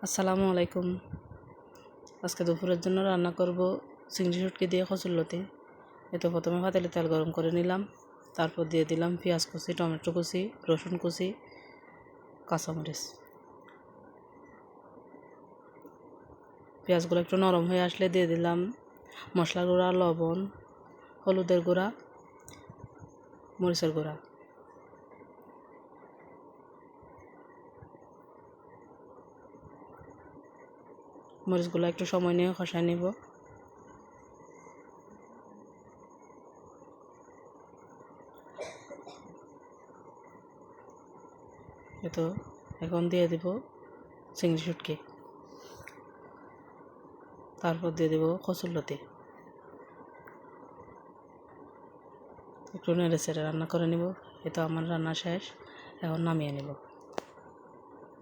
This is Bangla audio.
আসসালামু আলাইকুম। আজকে দুপুরের জন্য রান্না করব চিংড়ি শুটকি দিয়ে কচুরলতি। এতে প্রথমে পাতিলে তেল গরম করে নিলাম, তারপর দিয়ে দিলাম পেঁয়াজ কুচি, টমেটো কুচি, রসুন কুচি, কাঁচামরিচ। পেঁয়াজগুলো একটু নরম হয়ে আসলে দিয়ে দিলাম মশলা গুঁড়া, লবণ, হলুদের গুঁড়া, মরিচের গুঁড়া। মরিচগুলো একটু সময় নিয়ে কষায় নিব। তো এখন দিয়ে দিব চিংড়ি শুটকি, তারপর দিয়ে দেব কচুরলতি। একটু নেড়ে চেড়ে রান্না করে নিব। এ তো আমার রান্না শেষ, এখন নামিয়ে নেব।